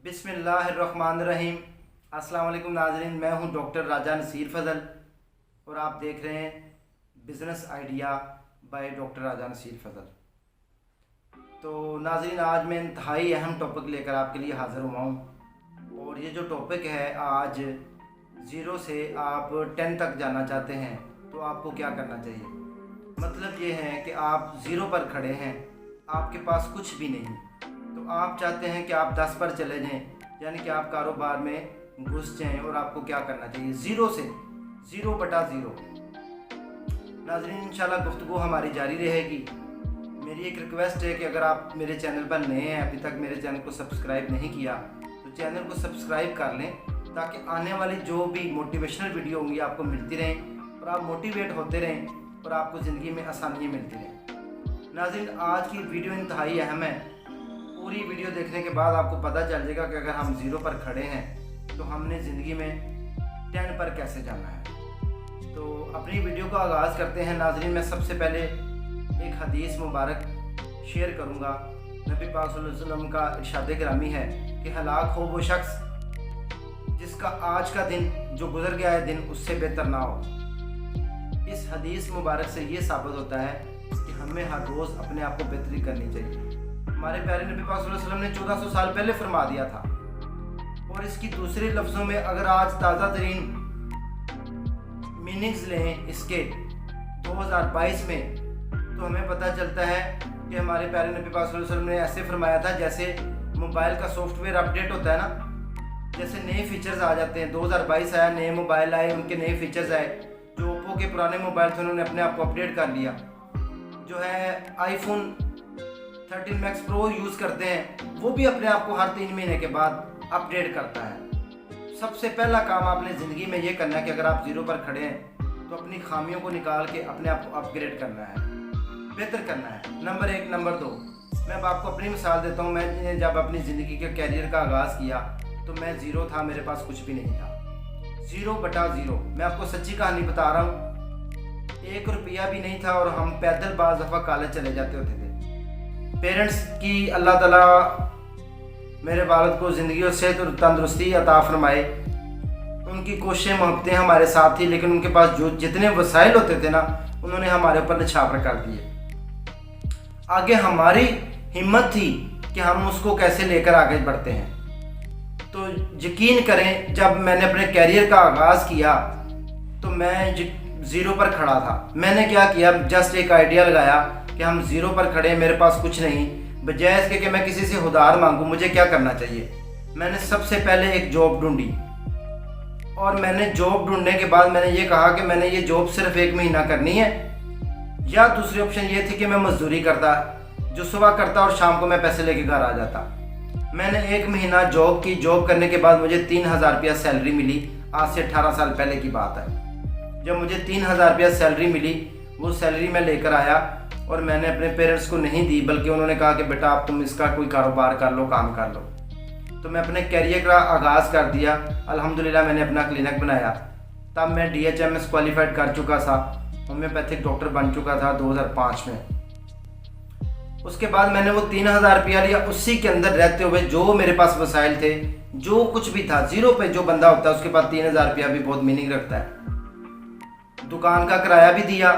बिस्मिल्लाहिर्रहमानिर्रहीम। अस्सलाम वालेकुम नाज़रीन, मैं हूं डॉक्टर राजा नसीर फजल और आप देख रहे हैं बिज़नेस आइडिया बाय डॉक्टर राजा नसीर फजल। तो नाज़रीन, आज मैं इंतहाई अहम टॉपिक लेकर आपके लिए हाज़िर हुआ हूं और ये जो टॉपिक है, आज ज़ीरो से आप 10 तक जाना चाहते हैं तो आपको क्या करना चाहिए। मतलब ये है कि आप ज़ीरो पर खड़े हैं, आपके पास कुछ भी नहीं, तो आप चाहते हैं कि आप 10 पर चले जाएं, यानी कि आप कारोबार में घुस जाएं। और आपको क्या करना चाहिए, ज़ीरो से 0/0। नाज़रीन, इंशाल्लाह गुफ्तगू हमारी जारी रहेगी। मेरी एक रिक्वेस्ट है कि अगर आप मेरे चैनल पर नए हैं, अभी तक मेरे चैनल को सब्सक्राइब नहीं किया, तो चैनल को सब्सक्राइब कर लें ताकि आने वाली जो भी मोटिवेशनल वीडियो होंगी आपको मिलती रहें और आप मोटिवेट होते रहें और आपको ज़िंदगी में आसानियाँ मिलती रहें। नाज़रीन, आज की वीडियो इंतहाई अहम है। पूरी वीडियो देखने के बाद आपको पता चल जाएगा कि अगर हम ज़ीरो पर खड़े हैं तो हमने ज़िंदगी में 10 पर कैसे जाना है। तो अपनी वीडियो का आगाज़ करते हैं। नाज़रीन, मैं सबसे पहले एक हदीस मुबारक शेयर करूंगा। नबी पाक सल्लल्लाहु अलैहि वसल्लम का इरशाद गिरामी है कि हलाक हो वो शख्स जिसका आज का दिन जो गुजर गया है दिन उससे बेहतर ना हो। इस हदीस मुबारक से ये साबित होता है कि हमें हर रोज़ अपने आप को बेहतरी करनी चाहिए। हमारे प्यारे नबी पाक सल्लल्लाहु अलैहि वसल्लम ने 1400 साल पहले फरमा दिया था। और इसकी दूसरे लफ्ज़ों में अगर आज ताज़ा तरीन मीनिंग्स लें इसके 2022 में, तो हमें पता चलता है कि हमारे प्यारे नबी पाक सल्लल्लाहु अलैहि वसल्लम ने ऐसे फरमाया था जैसे मोबाइल का सॉफ्टवेयर अपडेट होता है ना, जैसे नए फीचर्स आ जाते हैं। 2022 आया, नए मोबाइल आए, उनके नए फीचर्स आए। जो ओप्पो के पुराने मोबाइल थे उन्होंने अपने आप को अपडेट कर लिया। जो है आईफोन 13 मैक्स प्रो यूज़ करते हैं, वो भी अपने आप को हर 3 महीने के बाद अपडेट करता है। सबसे पहला काम आपने ज़िंदगी में ये करना है कि अगर आप ज़ीरो पर खड़े हैं तो अपनी खामियों को निकाल के अपने आप को अपग्रेड करना है, बेहतर करना है। नंबर 1। नंबर 2, मैं अब आपको अपनी मिसाल देता हूँ। मैंने जब अपनी ज़िंदगी के कैरियर का आगाज़ किया तो मैं ज़ीरो था, मेरे पास कुछ भी नहीं था। 0/0। मैं आपको सच्ची कहानी बता रहा हूँ। 1 रुपया भी नहीं था और हम पैदल बाज़ दफ़ा कॉलेज चले जाते होते थे। पेरेंट्स की अल्लाह ताला मेरे वालिद को ज़िंदगी और सेहत और तंदुरुस्ती अता फरमाए। उनकी कोशिशें मोहब्बतें हमारे साथ थी, लेकिन उनके पास जो जितने वसाइल होते थे ना, उन्होंने हमारे ऊपर निछावर कर दिए। आगे हमारी हिम्मत थी कि हम उसको कैसे लेकर आगे बढ़ते हैं। तो यकीन करें, जब मैंने अपने कैरियर का आगाज़ किया तो मैं ज़ीरो पर खड़ा था। मैंने क्या किया, जस्ट एक आइडिया लगाया कि हम ज़ीरो पर खड़े हैं, मेरे पास कुछ नहीं, बजाय इसके कि मैं किसी से उधार मांगूं, मुझे क्या करना चाहिए। मैंने सबसे पहले एक जॉब ढूंढी और मैंने जॉब ढूंढने के बाद मैंने ये कहा कि मैंने ये जॉब सिर्फ 1 महीना करनी है, या दूसरी ऑप्शन ये थी कि मैं मजदूरी करता, जो सुबह करता और शाम को मैं पैसे लेके घर आ जाता। मैंने 1 महीना जॉब की। जॉब करने के बाद मुझे 3000 रुपया सैलरी मिली। आज से 18 साल पहले की बात है। जब मुझे 3000 रुपया सैलरी मिली, वो सैलरी मैं लेकर आया और मैंने अपने पेरेंट्स को नहीं दी, बल्कि उन्होंने कहा कि बेटा आप तुम इसका कोई कारोबार कर लो, काम कर लो। तो मैं अपने कैरियर का आगाज़ कर दिया। अल्हम्दुलिल्लाह मैंने अपना क्लिनिक बनाया। तब मैं DHMS क्वालिफाइड कर चुका था, होम्योपैथिक डॉक्टर बन चुका था 2005 में। उसके बाद मैंने वो 3000 रुपया लिया। उसी के अंदर रहते हुए जो मेरे पास वसाइल थे, जो कुछ भी था, ज़ीरो पे जो बंदा होता है उसके पास 3000 रुपया भी बहुत मीनिंग रखता है। दुकान का किराया भी दिया,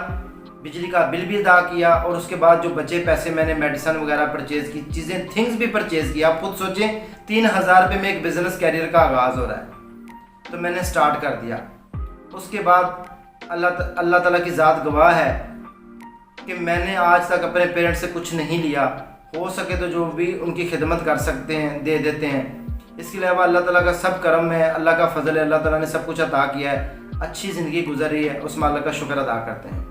बिजली का बिल भी अदा किया, और उसके बाद जो बचे पैसे मैंने मेडिसिन वगैरह परचेज़ की, चीज़ें थिंग्स भी परचेज़ किया। आप खुद सोचें, 3000 रुपये में एक बिज़नेस कैरियर का आगाज़ हो रहा है। तो मैंने स्टार्ट कर दिया। उसके बाद अल्लाह ताला की ज़ात गवाह है कि मैंने आज तक अपने पेरेंट्स से कुछ नहीं लिया। हो सके तो जो भी उनकी खिदमत कर सकते हैं दे देते हैं। इसके अलावा अल्लाह ताला का सब करम है, अल्लाह का फजल है, अल्लाह ताला ने सब कुछ अता किया है, अच्छी ज़िंदगी गुजर रही है, उस अल्लाह का शुक्र अदा करते हैं।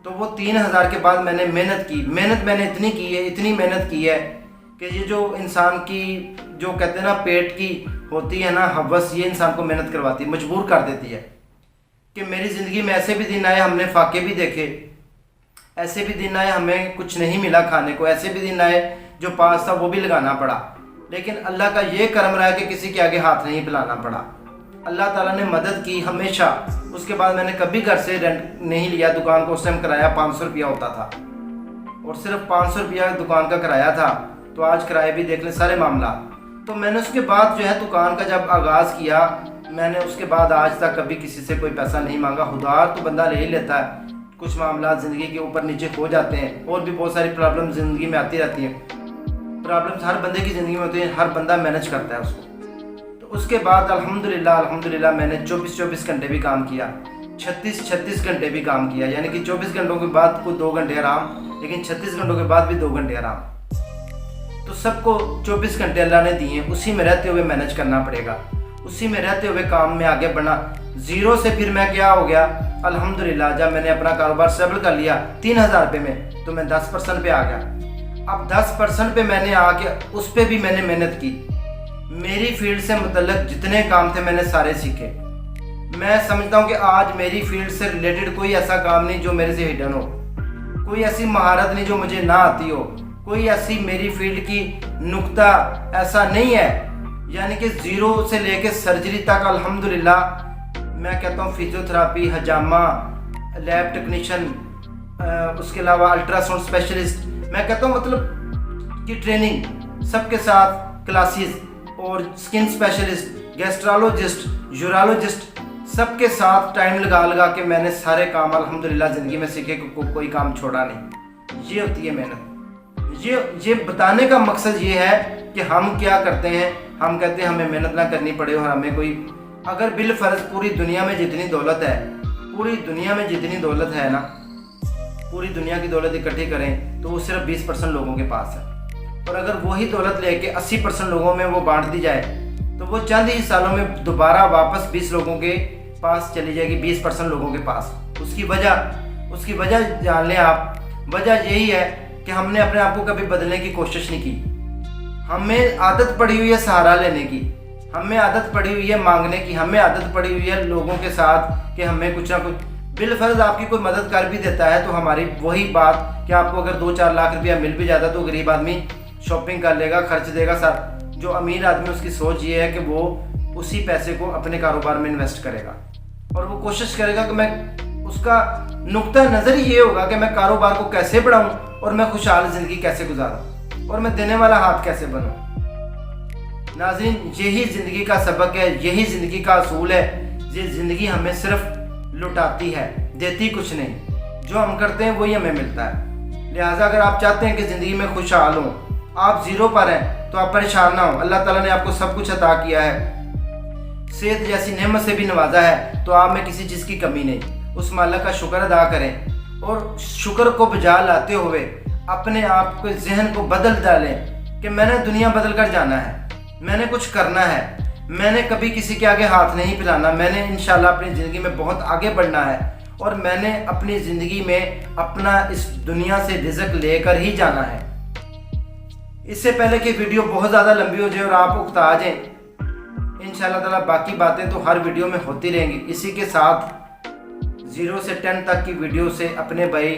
तो वो 3000 के बाद मैंने मेहनत की। मेहनत मैंने इतनी की है, इतनी मेहनत की है कि ये जो इंसान की जो कहते हैं ना पेट की होती है ना हवस, ये इंसान को मेहनत करवाती है, मजबूर कर देती है। कि मेरी ज़िंदगी में ऐसे भी दिन आए, हमने फाके भी देखे, ऐसे भी दिन आए हमें कुछ नहीं मिला खाने को, ऐसे भी दिन आए जो पास था वो भी लगाना पड़ा, लेकिन अल्लाह का ये करम रहा है कि किसी के आगे हाथ नहीं फैलाना पड़ा। अल्लाह ताला ने मदद की हमेशा। उसके बाद मैंने कभी घर से रेंट नहीं लिया। दुकान को उस टाइम किराया 500 रुपया होता था और सिर्फ 500 रुपया दुकान का किराया था। तो आज किराए भी देख लें सारे मामला। तो मैंने उसके बाद जो है दुकान का जब आगाज़ किया, मैंने उसके बाद आज तक कभी किसी से कोई पैसा नहीं मांगा। उधार तो बंदा ले ही लेता है, कुछ मामला ज़िंदगी के ऊपर नीचे हो जाते हैं, और भी बहुत सारी प्रॉब्लम ज़िंदगी में आती रहती हैं। प्रॉब्लम्स हर बंदे की ज़िंदगी में होती है, हर बंदा मैनेज करता है उसको। तो उसके बाद अल्हम्दुलिल्लाह मैंने 24 घंटे भी काम किया, 36 घंटे भी काम किया, यानी कि 24 घंटों के बाद कोई 2 घंटे आराम, लेकिन 36 घंटों के बाद भी 2 घंटे आराम। तो सबको 24 घंटे अल्लाह ने दिए, उसी में रहते हुए मैनेज करना पड़ेगा, उसी में रहते हुए काम में आगे बढ़ना। ज़ीरो से फिर मैं क्या हो गया, अल्हम्दुलिल्लाह जब मैंने अपना कारोबार स्टेबल कर लिया 3000 रुपये में, तो मैं 10% पे आ गया। अब 10% पे मैंने आके उस पर भी मैंने मेहनत की। मेरी फील्ड से मुतल्लिक जितने काम थे मैंने सारे सीखे। मैं समझता हूँ कि आज मेरी फील्ड से रिलेटेड कोई ऐसा काम नहीं जो मेरे से हिडन हो, कोई ऐसी महारत नहीं जो मुझे ना आती हो, कोई ऐसी मेरी फील्ड की नुक्ता ऐसा नहीं है। यानी कि ज़ीरो से लेके सर्जरी तक अल्हम्दुलिल्लाह मैं कहता हूँ, फिजियोथेरापी, हजामा, लैब टेक्नीशियन, उसके अलावा अल्ट्रासाउंड स्पेशलिस्ट, मैं कहता हूँ मतलब कि ट्रेनिंग सबके साथ क्लासेस, और स्किन स्पेशलिस्ट, गैस्ट्रोलॉजिस्ट, यूरोलॉजिस्ट, सबके साथ टाइम लगा के मैंने सारे काम अल्हम्दुलिल्लाह ज़िंदगी में सीखे, कोई काम छोड़ा नहीं। ये होती है मेहनत। ये बताने का मकसद ये है कि हम क्या करते हैं, हम कहते हैं हमें मेहनत ना करनी पड़े, और हमें कोई अगर बिल फर्ज पूरी दुनिया में जितनी दौलत है, पूरी दुनिया में जितनी दौलत है ना, पूरी दुनिया की दौलत इकट्ठी करें तो वो सिर्फ 20% लोगों के पास है, और अगर वही दौलत लेके 80% लोगों में वो बांट दी जाए तो वो चंद ही सालों में दोबारा वापस 20 लोगों के पास चली जाएगी, 20% लोगों के पास। उसकी वजह जान लें आप। वजह यही है कि हमने अपने आप को कभी बदलने की कोशिश नहीं की। हमें आदत पड़ी हुई है सहारा लेने की, हमें आदत पड़ी हुई है मांगने की, हमें आदत पड़ी हुई है लोगों के साथ कि हमें कुछ ना कुछ बिलफर्ज आपकी कोई मदद कर भी देता है तो हमारी वही बात कि आपको अगर 2-4 लाख रुपया मिल भी जाता तो गरीब आदमी शॉपिंग कर लेगा, खर्च देगा सर। जो अमीर आदमी उसकी सोच ये है कि वो उसी पैसे को अपने कारोबार में इन्वेस्ट करेगा, और वो कोशिश करेगा कि मैं, उसका नुक्ता नज़र ये होगा कि मैं कारोबार को कैसे बढ़ाऊं और मैं खुशहाल ज़िंदगी कैसे गुजारूं और मैं देने वाला हाथ कैसे बनूं। नाज़रीन, यही ज़िंदगी का सबक है, यही ज़िंदगी का असूल है। ये ज़िंदगी हमें सिर्फ लुटाती है, देती कुछ नहीं। जो हम करते हैं वही हमें मिलता है। लिहाजा अगर आप चाहते हैं कि ज़िंदगी में खुशहाल हों, आप ज़ीरो पर हैं तो आप परेशान ना हो। अल्लाह ताला ने आपको सब कुछ अता किया है, सेहत जैसी नेमत से भी नवाजा है, तो आप में किसी चीज़ की कमी नहीं। उस मालिक का शुक्र अदा करें, और शुक्र को बजा लाते हुए अपने आप के जहन को बदल डालें कि मैंने दुनिया बदल कर जाना है, मैंने कुछ करना है, मैंने कभी किसी के आगे हाथ नहीं फैलाना, मैंने इंशाल्लाह अपनी ज़िंदगी में बहुत आगे बढ़ना है, और मैंने अपनी ज़िंदगी में अपना इस दुनिया से रिज़्क लेकर ही जाना है। इससे पहले कि वीडियो बहुत ज़्यादा लंबी हो जाए और आप उकता जाएं, इंशाल्लाह ताला बाकी बातें तो हर वीडियो में होती रहेंगी। इसी के साथ 0 से 10 तक की वीडियो से अपने भाई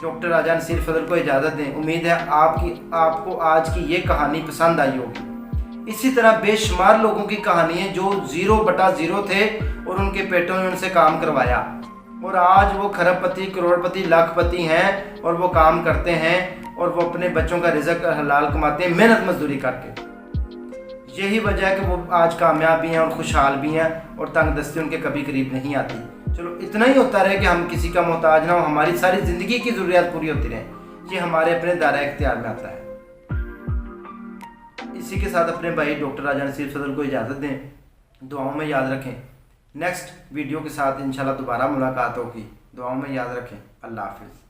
डॉक्टर राजा नसीर फजल को इजाज़त दें। उम्मीद है आपको आज की ये कहानी पसंद आई होगी। इसी तरह बेशुमार लोगों की कहानी है जो 0/0 थे और उनके पेटों ने उनसे काम करवाया, और आज वो खरबपति, करोड़पति, लाखपति हैं, और वो काम करते हैं, और वो अपने बच्चों का रिज़्क हलाल कमाते हैं मेहनत मजदूरी करके। यही वजह है कि वो आज कामयाब भी हैं और खुशहाल भी हैं, और तंगदस्ती उनके कभी करीब नहीं आती। चलो इतना ही होता रहे कि हम किसी का मोहताज ना हो, हमारी सारी ज़िंदगी की ज़रूरियात पूरी होती रहे, ये हमारे अपने दायरा इख्तियार में आता है। इसी के साथ अपने भाई डॉक्टर राजा नसीर फजल को इजाज़त दें, दुआओं में याद रखें। नेक्स्ट वीडियो के साथ इंशाल्लाह दोबारा मुलाकात होगी। दुआओं में याद रखें। अल्लाह हाफिज़।